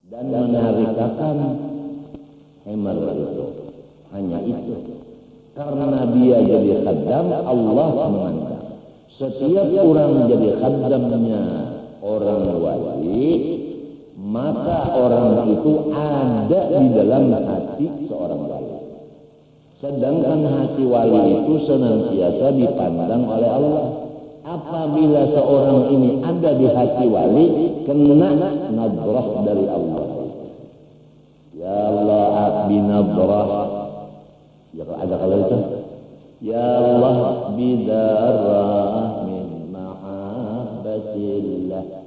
dan menarikakan hemar itu. Hanya itu. Karena dia jadi khaddam, Allah memandang. Setiap orang jadi khaddamnya orang wali, maka orang itu ada di dalam hati seorang wali. Sedangkan hati wali itu senantiasa dipandang oleh Allah. Apabila seorang ini ada di hati wali, kena nadrah dari Allah. Ya Allah, abdi nadrah. Ya ada kalau itu. Ya Allah, bidarrah min mahabbatillah.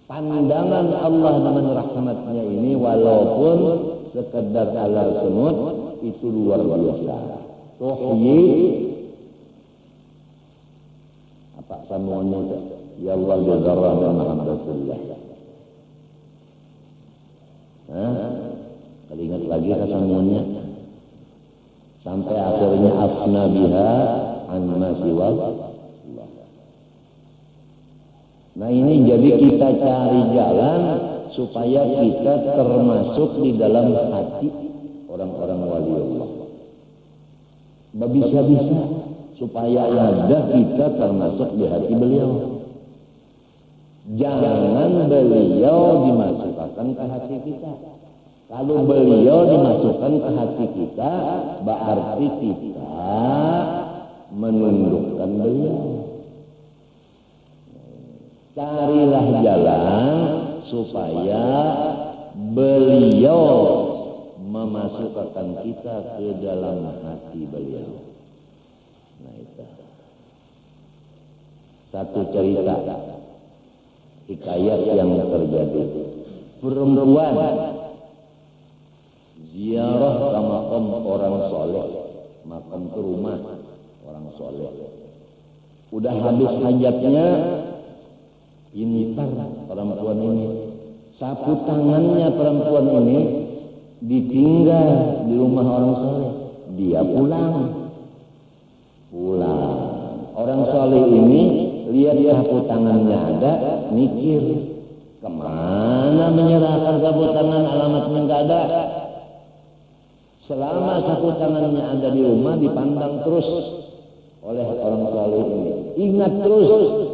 Pandangan Allah dengan rahmatnya ini walaupun sekedar alar semut itu luar biasa. Tuhyi apa sambungannya itu? Ya Allah bidarrah min mahabbatillah. Kalau ingat lagi sambungannya. Sampai akhirnya afna biha an ma siwa. Nah ini jadi kita cari jalan supaya kita termasuk di dalam hati orang-orang wali Allah. Bisa-bisa supaya ada kita termasuk di hati beliau. Jangan beliau dimasukkan ke hati kita. Kalau beliau dimasukkan ke hati kita, berarti kita menundukkan beliau. Carilah jalan supaya beliau memasukkan kita ke dalam hati beliau. Nah itu. Satu cerita hikayat yang terjadi. Perempuan ziarah ke makam orang soleh, makam ke rumah orang soleh. Udah habis hajatnya, pintar perempuan ini. Sapu tangannya perempuan ini ditinggal di rumah orang soleh. Dia pulang. Orang soleh ini lihat sapu tangannya ada, mikir kemana menyerahkan sapu tangan, alamatnya nggak ada. Selama sapu tangannya ada di rumah, dipandang terus oleh orang saleh ini. Ingat terus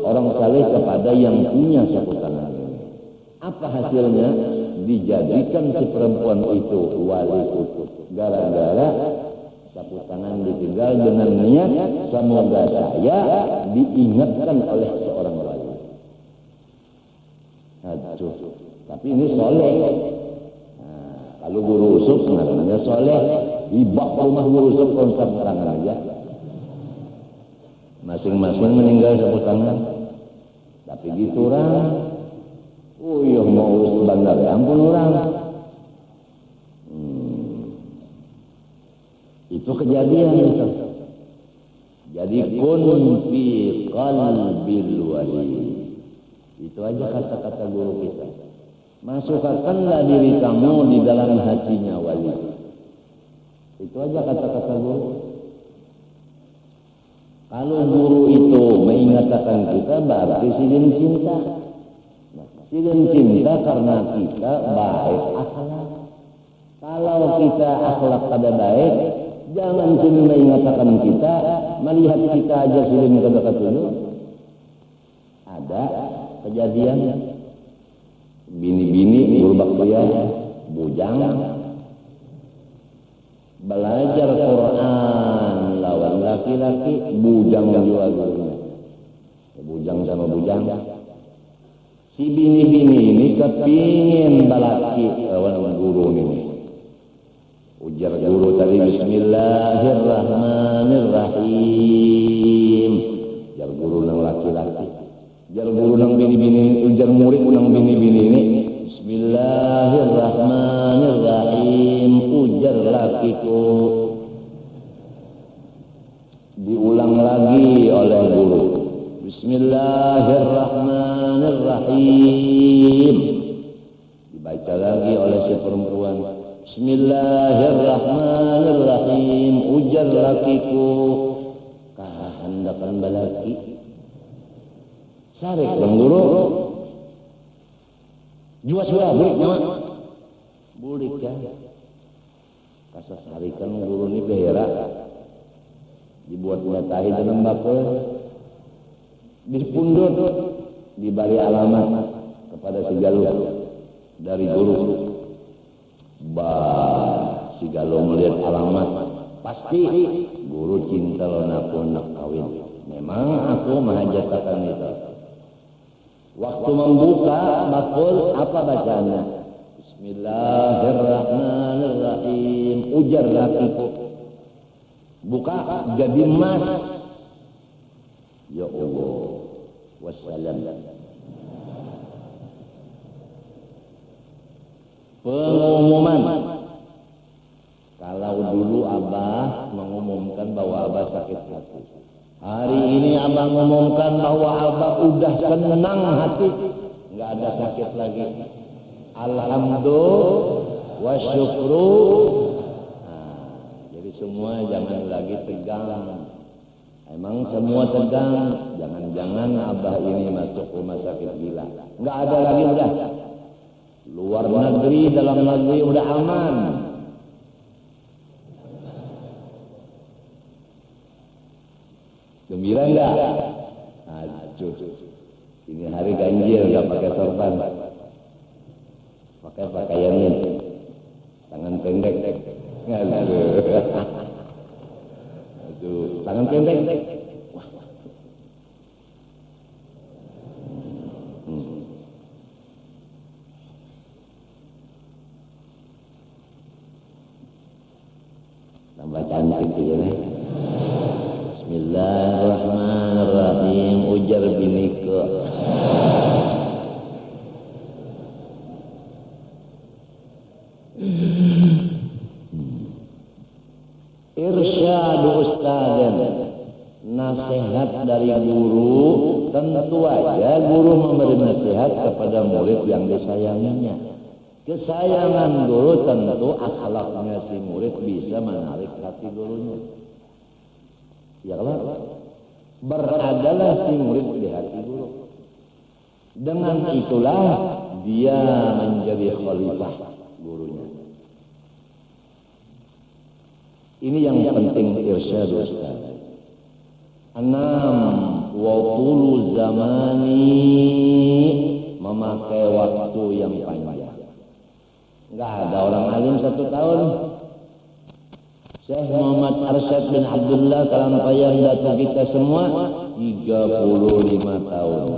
orang saleh kepada yang punya sapu tangan ini. Apa hasilnya? Dijadikan si perempuan itu wali kutub. Gara-gara sapu tangan ditinggal dengan niat semoga saya diingatkan oleh seorang wali. Aduh, tapi ini soleh. Kalau guru usuk namanya soleh, ibak rumah guru usuk kontak tangan aja. Masing-masing meninggal sapu tangan. Tapi gitu orang, mau urus bandar, ampun orang. Itu kejadian itu. Jadi kun fi qalbil wali. Itu aja kata-kata guru kita. Masukkanlah diri kamu di dalam hatinya wali. Itu aja kata-kata guru. Kalau guru itu mengingatkan kita berarti silin cinta. Silin cinta karena kita baik akhlak. Kalau kita akhlak pada baik, jangan silin mengingatkan kita, melihat kita aja silin kedekat dulu. Ada kejadian bini-bini guru baktian bujang belajar Quran lawan laki-laki, bujang juga gurunya. Bujang sama bujang. Si bini-bini ini kepingin balaki lawan guru ini. Ujar guru tadi Bismillahirrahmanirrahim. Ujar guru nang laki-laki. Ujar guru nang bini-bini, ujar murid nang bini-bini ini. Bismillahirrahmanirrahim. Ujar lakiku. Diulang lagi oleh guru. Bismillahirrahmanirrahim. Dibaca lagi oleh si perempuan. Bismillahirrahmanirrahim. Ujar lakiku. Kahandakan balaki. Sarik bang guru. Jual bulik nama. Bulik ya. Kasas harikan guru ini behera. Dibuat tahi dalam bakul. Dipundut. Diberi alamat kepada si Galuh dari guru. Si Galuh melihat alamat. Pasti guru cinta lona pun nak kawin. Memang aku menghajatkan itu. Waktu membuka bakul apa bacaannya? Bismillahirrahmanirrahim. Ujar lakiku. Buka jadi emas. Ya Allah. Wassalam. Pengumuman. Kalau dulu Abah mengumumkan bahwa Abah sakit hati. Hari ini Abah mengumumkan bahwa Abah udah senang hati. Enggak ada sakit lagi. Alhamdulillah wa syukru. Jadi semua jangan lagi tegang. Emang semua tegang. Jangan-jangan Abah ini masuk rumah sakit gila. Enggak ada lagi udah. Luar negeri, dalam negeri udah aman. Gembira enggak? Aduh. Ini hari ganjil enggak pakai sorban. Pakai pakaiannya. Tangan pendek. Aduh, tangan pendek. Wah. Tambah cantik ya. Bismillahirrahmanirrahim. Ujar binika. Irsyad ustadzan. Nasihat dari guru. Tentu aja guru memberi nasihat kepada murid yang disayanginya. Kesayangan guru tentu akhlaknya si murid bisa menarik hati gurunya. Ya Allah, beradalah si murid di hati guru. Dengan itulah dia menjadi khalifah gurunya. Ini yang penting irsyad ustaz. 6. Wa tulu zamani, memakai waktu yang panjang. Enggak ada orang alim 1 tahun. Syekh Muhammad Arsyad bin Abdullah Kalampayang datu kita semua 35 tahun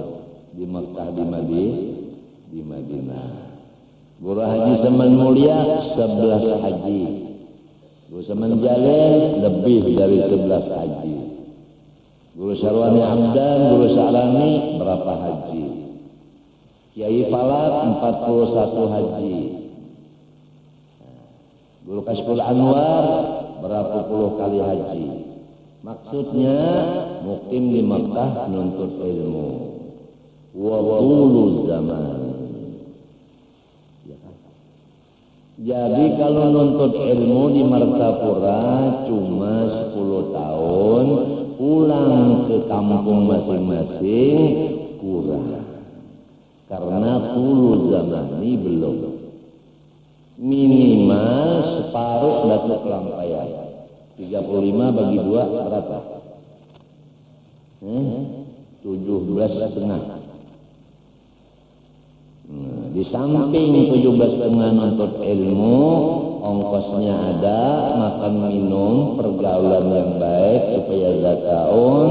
di Mekah, di Madinah. Guru Haji Saman Mulia 11 haji. Guru Saman Jalil lebih dari 11 haji. Guru Syarwani Hamdan, Guru Sa'lani berapa haji? Kiai Falak 41 haji. Guru Kasful Anwar berapa puluh kali haji. Maksudnya mukim di Mekah nuntut ilmu. Wa tulu zaman. Jadi kalau nuntut ilmu di Martapura cuma 10 tahun, pulang ke kampung masing-masing kurang. Karena tulu zaman ini belum. Minimal separuh Datuk Kelampaian. 35 bagi 2 berapa? 17,5. Di samping 17,5 nuntut ilmu, ongkosnya ada, makan minum, pergaulan yang baik supaya zakaun,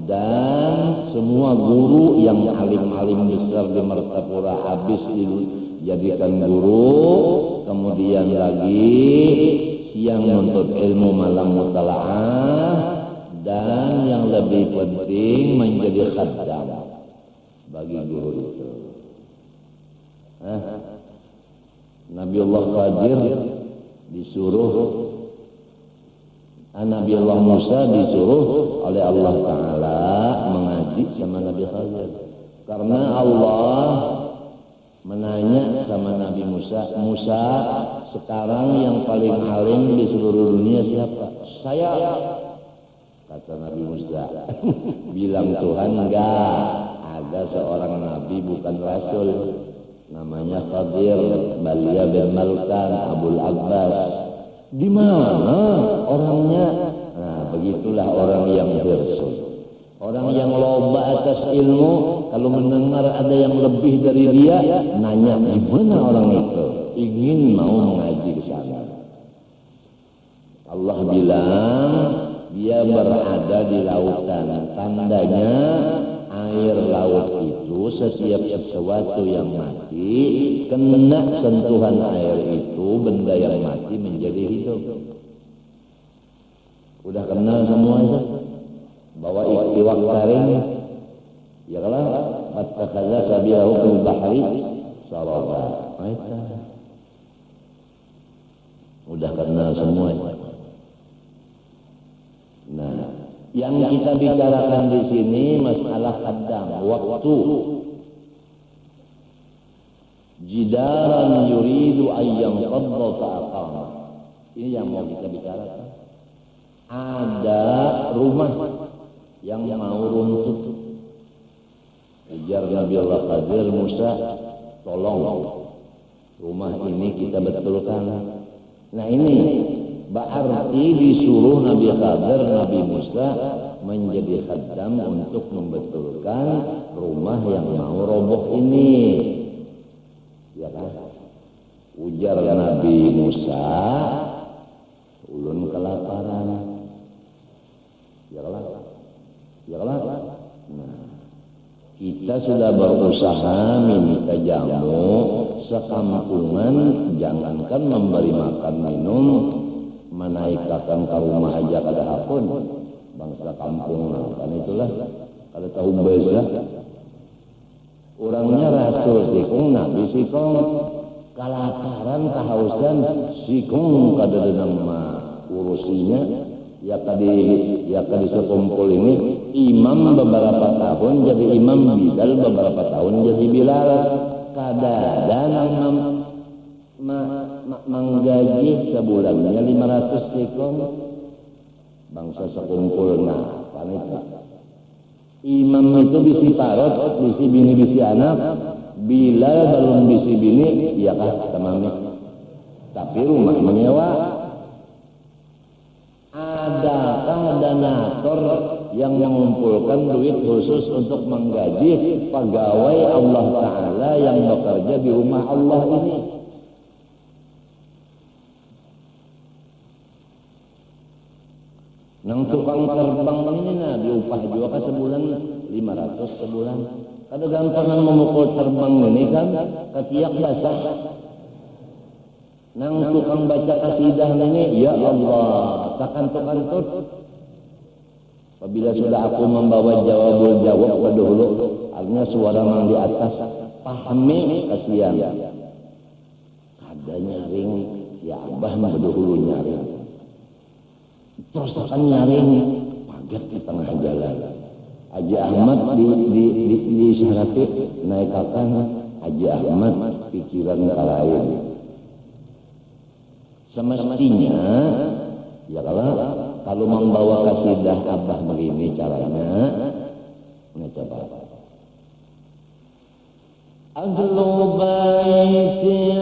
dan semua guru yang alim-alim besar di Martapura habis dijadikan guru, kemudian lagi siang nuntut ilmu malam mutalaah, dan yang lebih penting menjadi khaddam bagi guru itu. Nabiullah Qadir disuruh, Nabiullah Musa disuruh oleh Allah Ta'ala mengaji sama Nabi Khadir. Karena Allah menanya sama Nabi Musa, Musa sekarang yang paling alim di seluruh dunia siapa? Saya. Kata Nabi Musa. Bilang Tuhan, enggak, ada seorang Nabi bukan Rasul. namanya Khadir, Balia bin Malkan, Abul Abbas. Di mana orangnya? Nah, begitulah orang yang hirsun. Orang yang loba atas ilmu, kalau mendengar ada yang lebih dari dia, nanya di mana orang itu, ingin mau mengaji ke sana. Allah bilang dia berada di lautan. Tandanya air laut itu setiap sesuatu yang mati kena sentuhan air itu, benda yang mati menjadi hidup. Udah kenal semua itu? Bahwa istiwa karing, ya kalau fattakhadha sabilahu fil bahri saraba. Udah kenal semua. Nah, yang kita bicarakan di sini masalah qaddam, waktu. Jidaran yuridu ayyam qadda ta'aqama. Ini yang mau kita bicarakan. Ada rumah yang mau runtuh. Ujar Nabi Allah Khadir, Musa, tolong rumah ini kita betulkan. Nah ini berarti disuruh Nabi Khadir, Nabi Musa menjadi khaddam untuk membetulkan rumah yang mau roboh ini. Ya kan? Ujar Nabi Musa, ulun kelaparan. Ya kan? Ya kan? Nah, kita sudah berusaha minta jamu sekampungan, jangankan memberi makan minum, menaikkan ke rumah aja kada hapun. Bangsa kampung kan itulah kalau tahu beza. Orangnya rasul sikung nabi sikung kelaparan kehausan sikung kada denang urusinya. Ya kadi sekumpul ini imam beberapa tahun jadi imam, Bilal beberapa tahun jadi Bilal. Kadang menggaji sebulannya 500 sikung. Bangsa sekumpul nah panita. Imam itu bisi parot, bisi bini, bisi anak. Bilal belum bisi bini, ya kah tamami. Tapi rumah menyewa. Adakah donatur yang mengumpulkan duit khusus untuk menggaji pegawai Allah Ta'ala yang bekerja di rumah Allah ini? Nang tukang terbang ini nah diupah juga kan sebulan 500 sebulan. Kada gampangan memukul terbang ini kan ketiak basah. Nang tukang baca kasidah ini, ya Allah, takantut-kantut. Apabila sudah aku membawa jawab ke dulu, artinya suara mang di atas, pahami kasihan. Ada nyaring, ya abah mah dahulu nyaring. Terus akan nyaring, pagat di tengah jalan. Haji Ahmad di syarati naikakan Haji Ahmad pikiran lain. Semestinya ya kalau membawa kasidah abah begini caranya, ini coba. Ahlu baiti